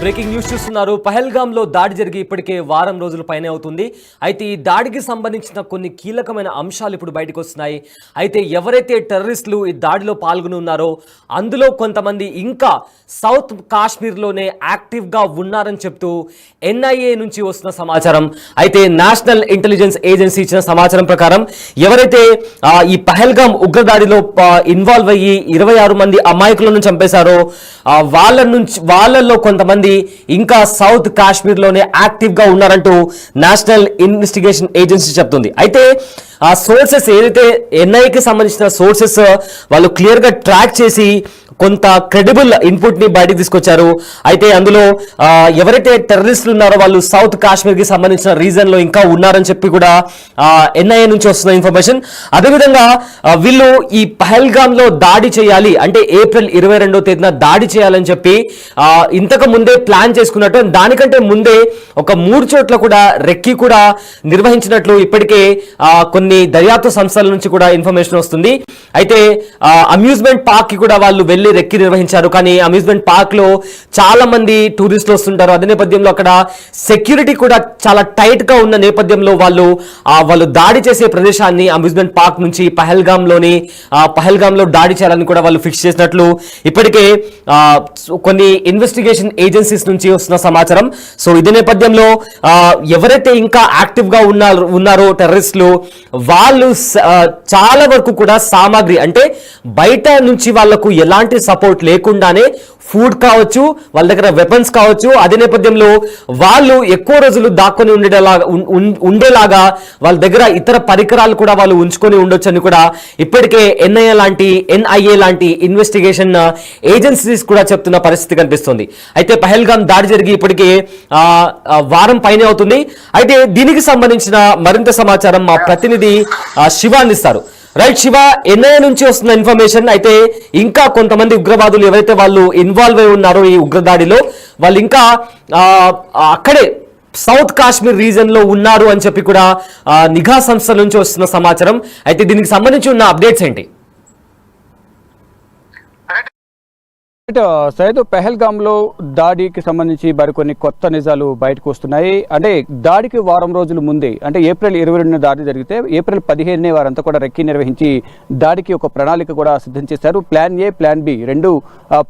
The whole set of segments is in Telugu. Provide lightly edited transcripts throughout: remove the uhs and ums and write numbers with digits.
బ్రేకింగ్ న్యూస్ చూస్తున్నారు. పహల్గామ్లో దాడి జరిగి ఇప్పటికే వారం రోజుల పైనే అవుతుంది. అయితే ఈ దాడికి సంబంధించిన కొన్ని కీలకమైన అంశాలు ఇప్పుడు బయటకు వస్తున్నాయి. అయితే ఎవరైతే టెర్రరిస్టులు ఈ దాడిలో పాల్గొని ఉన్నారో అందులో కొంతమంది ఇంకా సౌత్ కాశ్మీర్లోనే యాక్టివ్గా ఉన్నారని చెప్తూ ఎన్ఐఏ నుంచి వస్తున్న సమాచారం. అయితే నేషనల్ ఇంటెలిజెన్స్ ఏజెన్సీ ఇచ్చిన సమాచారం ప్రకారం ఎవరైతే ఈ పహల్గామ్ ఉగ్రదాడిలో ఇన్వాల్వ్ అయ్యి 26 మంది అమాయకులను చంపేశారో వాళ్ళల్లో కొంతమంది ఇంకా సౌత్ కాశ్మీర్లోనే యాక్టివ్గా ఉన్నారంటూ నేషనల్ ఇన్వెస్టిగేషన్ ఏజెన్సీ చెప్తుంది. అయితే ఆ సోర్సెస్ ఏదైతే ఎన్ఐకి సంబంధించిన సోర్సెస్ వాళ్ళు క్లియర్గా ట్రాక్ చేసి కొంత క్రెడిబుల్ ఇన్పుట్ని బయటకు తీసుకొచ్చారు. అయితే అందులో ఎవరైతే టెర్రరిస్టులు ఉన్నారో వాళ్ళు సౌత్ కాశ్మీర్కి సంబంధించిన రీజన్లో ఇంకా ఉన్నారని చెప్పి కూడా ఎన్ఐఏ నుంచి వస్తున్న ఇన్ఫర్మేషన్. అదేవిధంగా వీళ్ళు ఈ పహల్గామ్లో దాడి చేయాలి అంటే ఏప్రిల్ 22వ తేదీన దాడి చేయాలని చెప్పి ఇంతకు ముందే ప్లాన్ చేసుకున్నట్టు, దానికంటే ముందే ఒక 3 చోట్ల కూడా రెక్కి కూడా నిర్వహించినట్లు ఇప్పటికే కొన్ని దర్యాప్తు సంస్థల నుంచి కూడా ఇన్ఫర్మేషన్ వస్తుంది. అయితే అమ్యూజ్మెంట్ పార్క్ కి కూడా వాళ్ళు వెళ్ళి రెక్కి నిర్వహించారు. కానీ అమ్యూజ్మెంట్ పార్క్ లో చాలా మంది టూరిస్టులు వస్తుంటారు. అదే నేపథ్యంలో అక్కడ సెక్యూరిటీ కూడా చాలా టైట్ గా ఉన్న నేపథ్యంలో వాళ్ళు దాడి చేసే ప్రదేశాన్ని అమ్యూజ్మెంట్ పార్క్ నుంచి పహల్గామ్లో దాడి చేయాలని కూడా వాళ్ళు ఫిక్స్ చేసినట్లు ఇప్పటికే కొన్ని ఇన్వెస్టిగేషన్ ఏజెన్సీస్ నుంచి వస్తున్న సమాచారం. సో ఇదే నేపథ్యంలో ఎవరైతే ఇంకా యాక్టివ్ గా ఉన్నారో టెర్రరిస్టులు వాళ్ళు చాలా వరకు కూడా సామాగ్రి అంటే బయట నుంచి వాళ్లకు ఎలాంటి సపోర్ట్ లేకుండానే ఫుడ్ కావచ్చు, వాళ్ళ దగ్గర వెపన్స్ కావచ్చు, అదే నేపథ్యంలో వాళ్ళు ఎక్కువ రోజులు దాక్కొని ఉండేలాగా వాళ్ళ దగ్గర ఇతర పరికరాలు కూడా వాళ్ళు ఉంచుకొని ఉండొచ్చు అని కూడా ఇప్పటికే ఎన్ఐఏ లాంటి ఇన్వెస్టిగేషన్ ఏజెన్సీస్ కూడా చెప్తున్న పరిస్థితి కనిపిస్తుంది. అయితే పహల్గామ్ దాడి జరిగి ఇప్పటికే వారం పైనే అవుతుంది. అయితే దీనికి సంబంధించిన మరింత సమాచారం మా ప్రతినిధి శివ అందిస్తారు. రైట్ శివ, ఎన్ఐఏ నుంచి వస్తున్న ఇన్ఫర్మేషన్ అయితే ఇంకా కొంతమంది ఉగ్రవాదులు ఎవరైతే వాళ్ళు ఇన్వాల్వ్ అయి ఉన్నారో ఈ ఉగ్రదాడిలో వాళ్ళు ఇంకా అక్కడే సౌత్ కాశ్మీర్ రీజన్ లో ఉన్నారు అని చెప్పి కూడా నిఘా సంస్థల నుంచి వస్తున్న సమాచారం. అయితే దీనికి సంబంధించి ఉన్న అప్డేట్స్ ఏంటి? సైద్, పహల్గామ్లో దాడికి సంబంధించి మరికొన్ని కొత్త నిజాలు బయటకు వస్తున్నాయి. అంటే దాడికి వారం రోజుల ముందే అంటే ఏప్రిల్ 22న దాడి జరిగితే ఏప్రిల్ 15నే వారంతా కూడా రెక్కి నిర్వహించి దాడికి ఒక ప్రణాళిక కూడా సిద్ధం చేశారు. ప్లాన్ ఏ, ప్లాన్ బి రెండు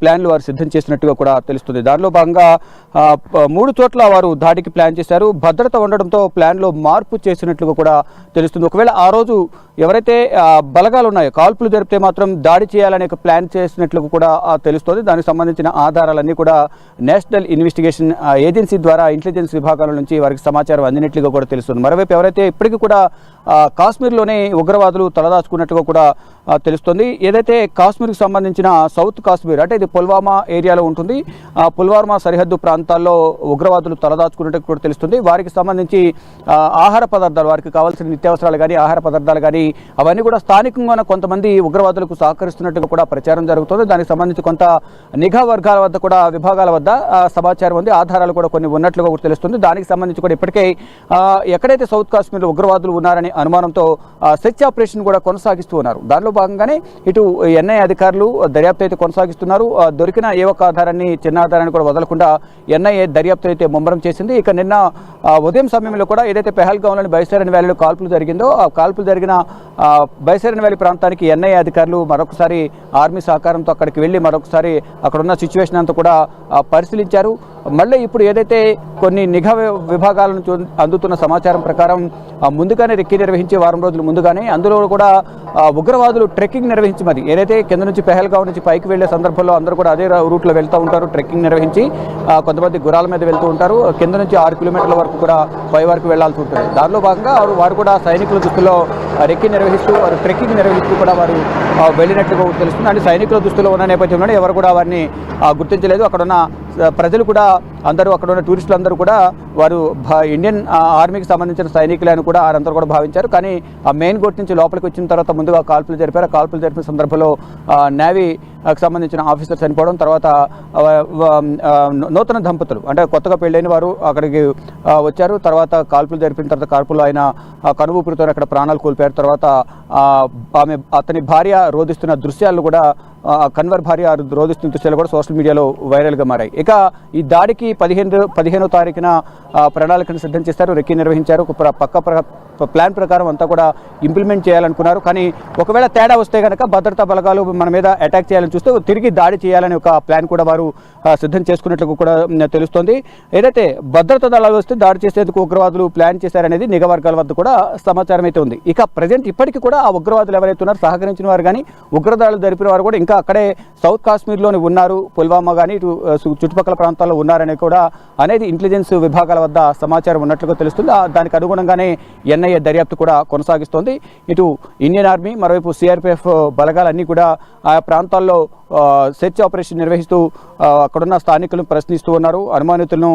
ప్లాన్లు వారు సిద్ధం చేసినట్టుగా కూడా తెలుస్తుంది. దానిలో భాగంగా 3 చోట్ల వారు దాడికి ప్లాన్ చేశారు. భద్రత ఉండడంతో ప్లాన్లో మార్పు చేసినట్లుగా కూడా తెలుస్తుంది. ఒకవేళ ఆ రోజు ఎవరైతే బలగాలు ఉన్నాయో కాల్పులు జరిపితే మాత్రం దాడి చేయాలనే ప్లాన్ చేసినట్లుగా కూడా తెలుస్తుంది. దానికి సంబంధించిన ఆధారాలన్నీ కూడా నేషనల్ ఇన్వెస్టిగేషన్ ఏజెన్సీ ద్వారా ఇంటెలిజెన్స్ విభాగాల నుంచి వారికి సమాచారం అందినట్లుగా కూడా తెలుస్తుంది. మరోవైపు ఎవరైతే ఇప్పటికీ కూడా కాశ్మీర్లోనే ఉగ్రవాదులు తలదాచుకున్నట్టుగా కూడా తెలుస్తుంది. ఏదైతే కాశ్మీర్కి సంబంధించిన సౌత్ కాశ్మీర్ అంటే ఇది పుల్వామా ఏరియాలో ఉంటుంది. పుల్వామా సరిహద్దు ప్రాంతాల్లో ఉగ్రవాదులు తలదాచుకున్నట్టు కూడా తెలుస్తుంది. వారికి సంబంధించి ఆహార పదార్థాలు, వారికి కావాల్సిన నిత్యావసరాలు కానీ ఆహార పదార్థాలు కానీ అవన్నీ కూడా స్థానికంగా కొంతమంది ఉగ్రవాదులకు సహకరిస్తున్నట్టుగా కూడా ప్రచారం జరుగుతుంది. దానికి సంబంధించి కొంత నిఘా వర్గాల వద్ద కూడా విభాగాల వద్ద సమాచారం ఉంది, ఆధారాలు కూడా కొన్ని ఉన్నట్లుగా కూడా తెలుస్తుంది. దానికి సంబంధించి కూడా ఇప్పటికే ఎక్కడైతే సౌత్ కాశ్మీర్లో ఉగ్రవాదులు ఉన్నారనే అనుమానంతో సెర్చ్ ఆపరేషన్ కూడా కొనసాగిస్తూ ఉన్నారు. దానిలో భాగంగానే ఇటు ఎన్ఐఏ అధికారులు దర్యాప్తు అయితే కొనసాగిస్తున్నారు. దొరికిన ఏ ఒక్క ఆధారాన్ని, చిన్న ఆధారాన్ని కూడా వదలకుండా ఎన్ఐఏ దర్యాప్తు అయితే ముమ్మరం చేసింది. ఇక నిన్న ఉదయం సమయంలో కూడా ఏదైతే పహల్గామ్లోని బైసరన్ వ్యాలీలో కాల్పులు జరిగిందో ఆ కాల్పులు జరిగిన బైసరన్ వ్యాలీ ప్రాంతానికి ఎన్ఐఏ అధికారులు మరొకసారి ఆర్మీ సహకారంతో అక్కడికి వెళ్ళి మరొకసారి అక్కడున్న సిచ్యువేషన్ అంతా కూడా పరిశీలించారు. మళ్ళీ ఇప్పుడు ఏదైతే కొన్ని నిఘా విభాగాల నుంచి అందుతున్న సమాచారం ప్రకారం ముందుగానే రెక్కి నిర్వహించి వారం రోజుల ముందుగానే అందులో కూడా ఉగ్రవాదులు ట్రెక్కింగ్ నిర్వహించి మరి ఏదైతే కింద నుంచి పహల్గామ్ నుంచి పైకి వెళ్లే సందర్భంలో అందరూ కూడా అదే రూట్లో వెళ్తూ ఉంటారు. ట్రెక్కింగ్ నిర్వహించి కొంతమంది గుర్రాల మీద వెళ్తూ ఉంటారు. కింద నుంచి 6 కిలోమీటర్ల వరకు కూడా పై వరకు వెళ్లాల్సి ఉంటుంది. దానిలో భాగంగా వారు కూడా సైనికుల దుస్తుల్లో రెక్కి నిర్వహిస్తూ వారు ట్రెక్కింగ్ నిర్వహిస్తూ కూడా వారు వెళ్ళినట్లుగా తెలుస్తుంది. అంటే సైనికుల దుస్తులో ఉన్న నేపథ్యంలోనే ఎవరు కూడా వారిని గుర్తించలేదు. అక్కడున్న ప్రజలు కూడా అందరూ అక్కడ ఉన్న టూరిస్టులు అందరూ కూడా వారు ఇండియన్ ఆర్మీకి సంబంధించిన సైనికులను కూడా వారందరూ కూడా భావించారు. కానీ ఆ మెయిన్ గేట్ నుంచి లోపలికి వచ్చిన తర్వాత ముందుగా కాల్పులు జరిపారు. కాల్పులు జరిపిన సందర్భంలో నేవీకి సంబంధించిన ఆఫీసర్ చనిపోవడం, తర్వాత నూతన దంపతులు అంటే కొత్తగా పెళ్ళైన వారు అక్కడికి వచ్చారు. తర్వాత కాల్పులు జరిపిన తర్వాత కాల్పులు ఆయన కనుఊపిరితో అక్కడ ప్రాణాలు కోల్పోయారు. తర్వాత అతని భార్య రోధిస్తున్న దృశ్యాలను కూడా కన్వర్ భార్య రోధిస్తున్న దృశ్యాలు కూడా సోషల్ మీడియాలో వైరల్గా మారాయి. ఇక ఈ దాడికి 15వ తారీఖున ప్రణాళికను సిద్ధం చేశారు, రెక్కీ నిర్వహించారు. ఒక ప్లాన్ ప్రకారం అంతా కూడా ఇంప్లిమెంట్ చేయాలనుకున్నారు. కానీ ఒకవేళ తేడా వస్తే కనుక భద్రతా బలగాలు మన మీద అటాక్ చేయాలని చూస్తే తిరిగి దాడి చేయాలని ఒక ప్లాన్ కూడా వారు సిద్ధం చేసుకున్నట్లు కూడా తెలుస్తోంది. ఏదైతే భద్రతా దళాలు వస్తే దాడి చేసేందుకు ఉగ్రవాదులు ప్లాన్ చేశారనేది నిఘా వర్గాల వద్ద కూడా సమాచారం అయితే ఉంది. ఇక ప్రజెంట్ ఇప్పటికీ కూడా ఆ ఉగ్రవాదులు ఎవరైతే ఉన్నారో సహకరించిన వారు కానీ ఉగ్రదాడులు జరిపిన వారు కూడా ఇంకా అక్కడే సౌత్ కాశ్మీర్లోని ఉన్నారు, పుల్వామా కానీ ఇటు చుట్టుపక్కల ప్రాంతాల్లో ఉన్నారని కూడా అనేది ఇంటెలిజెన్స్ విభాగాల వద్ద సమాచారం ఉన్నట్లుగా తెలుస్తుంది. దానికి అనుగుణంగానే ఎన్ఐఏ దర్యాప్తు కూడా కొనసాగిస్తోంది. ఇటు ఇండియన్ ఆర్మీ, మరోవైపు సిఆర్పిఎఫ్ బలగాలన్నీ కూడా ఆ ప్రాంతాల్లో సెర్చ్ ఆపరేషన్ నిర్వహిస్తూ అక్కడున్న స్థానికులను ప్రశ్నిస్తూ ఉన్నారు. అనుమానితులను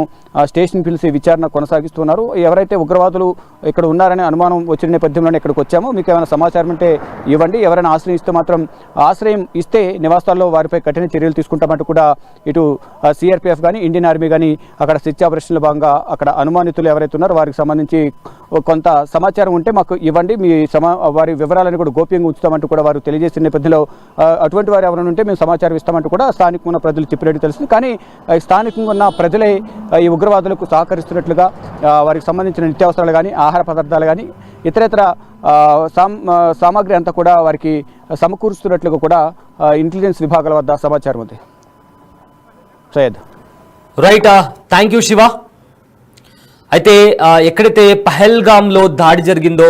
స్టేషన్ పిలిచి విచారణ కొనసాగిస్తూ ఉన్నారు. ఎవరైతే ఉగ్రవాదులు ఇక్కడ ఉన్నారనే అనుమానం వచ్చిన నేపథ్యంలోనే ఇక్కడికి వచ్చాము, మీకు ఏమైనా సమాచారం ఉంటే ఇవ్వండి, ఎవరైనా ఆశ్రయిస్తే మాత్రం ఆశ్రయం ఇస్తే నివాసాల్లో వారిపై కఠిన చర్యలు తీసుకుంటామంటూ కూడా ఇటు సిఆర్పిఎఫ్ కానీ ఇండియన్ ఆర్మీ కానీ అక్కడ సెర్చ్ ఆపరేషన్లో భాగంగా అక్కడ అనుమానితులు ఎవరైతే ఉన్నారో వారికి సంబంధించి కొంత సమాచారం ఉంటే మాకు ఇవ్వండి, మీ వారి వివరాలను కూడా గోప్యంగా ఉంచుతామంటూ కూడా వారు తెలియజేసిన నేపథ్యంలో అటువంటి వారు ఎవరైనా ఉంటే మేము సమాచారం ఇస్తామంటూ కూడా స్థానికంగా ఉన్న ప్రజలు చెప్పినట్టు తెలుస్తుంది. కానీ స్థానికంగా ఉన్న ప్రజలే ఈ ఉగ్రవాదులకు సహకరిస్తున్నట్లుగా వారికి సంబంధించిన నిత్యావసరాలు కానీ ఆహార పదార్థాలు కానీ ఇతరేతర సామాగ్రి అంతా కూడా వారికి సమకూరుస్తున్నట్లుగా కూడా ఇంటెలిజెన్స్ విభాగాల వద్ద సమాచారం ఉంది. Syed right, thank you Shiva. అయితే ఎక్కడైతే పహల్గామ్లో దాడి జరిగిందో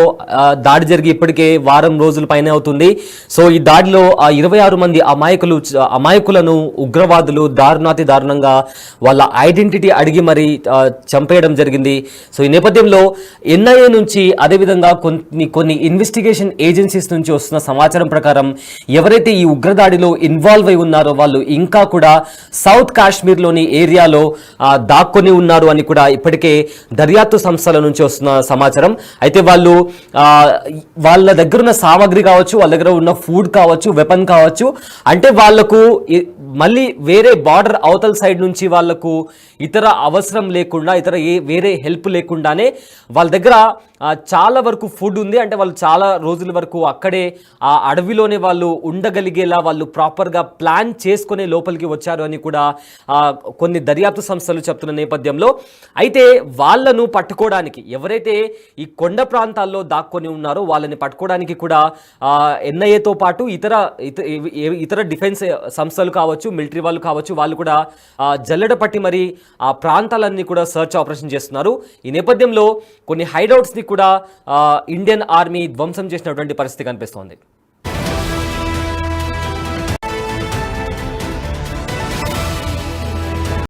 దాడి జరిగి ఇప్పటికే వారం రోజుల పైన అవుతుంది. సో ఈ దాడిలో 26 మంది అమాయకులను ఉగ్రవాదులు దారుణాతి దారుణంగా వాళ్ళ ఐడెంటిటీ అడిగి మరి చంపేయడం జరిగింది. సో ఈ నేపథ్యంలో ఎన్ఐఏ నుంచి అదేవిధంగా కొన్ని ఇన్వెస్టిగేషన్ ఏజెన్సీస్ నుంచి వస్తున్న సమాచారం ప్రకారం ఎవరైతే ఈ ఉగ్రదాడిలో ఇన్వాల్వ్ అయి ఉన్నారో వాళ్ళు ఇంకా కూడా సౌత్ కాశ్మీర్లోని ఏరియాలో దాక్కొని ఉన్నారు అని కూడా ఇప్పటికే దర్యాప్తు సంస్థల నుంచి వస్తున్న సమాచారం. అయితే వాళ్ళ దగ్గర ఉన్న సామాగ్రి కావచ్చు, వాళ్ళ దగ్గర ఉన్న ఫుడ్ కావచ్చు, వెపన్ కావచ్చు, అంటే వాళ్లకు మళ్ళీ వేరే బార్డర్ అవతల సైడ్ నుంచి వాళ్లకు ఇతర అవసరం లేకుండా వేరే హెల్ప్ లేకుండానే వాళ్ళ దగ్గర చాలా వరకు ఫుడ్ ఉంది. అంటే వాళ్ళు చాలా రోజుల వరకు అక్కడే ఆ అడవిలోనే వాళ్ళు ఉండగలిగేలా వాళ్ళు ప్రాపర్గా ప్లాన్ చేసుకునే లోపలికి వచ్చారు అని కూడా కొన్ని దర్యాప్తు సంస్థలు చెప్తున్న నేపథ్యంలో అయితే వాళ్ళను పట్టుకోవడానికి ఎవరైతే ఈ కొండ ప్రాంతాల్లో దాక్కొని ఉన్నారో వాళ్ళని పట్టుకోవడానికి కూడా ఎన్ఐఏతో పాటు ఇతర డిఫెన్స్ సంస్థలు కావచ్చు, మిలిటరీ వాళ్ళు కావచ్చు, వాళ్ళు కూడా జల్లెడ పట్టి మరి ఆ ప్రాంతాలన్నీ కూడా సర్చ్ ఆపరేషన్ చేస్తున్నారు. ఈ నేపథ్యంలో కొన్ని హైడౌట్స్ని కూడా ఇండియన్ ఆర్మీ ధ్వంసం చేసినటువంటి పరిస్థితి కనిపిస్తోంది.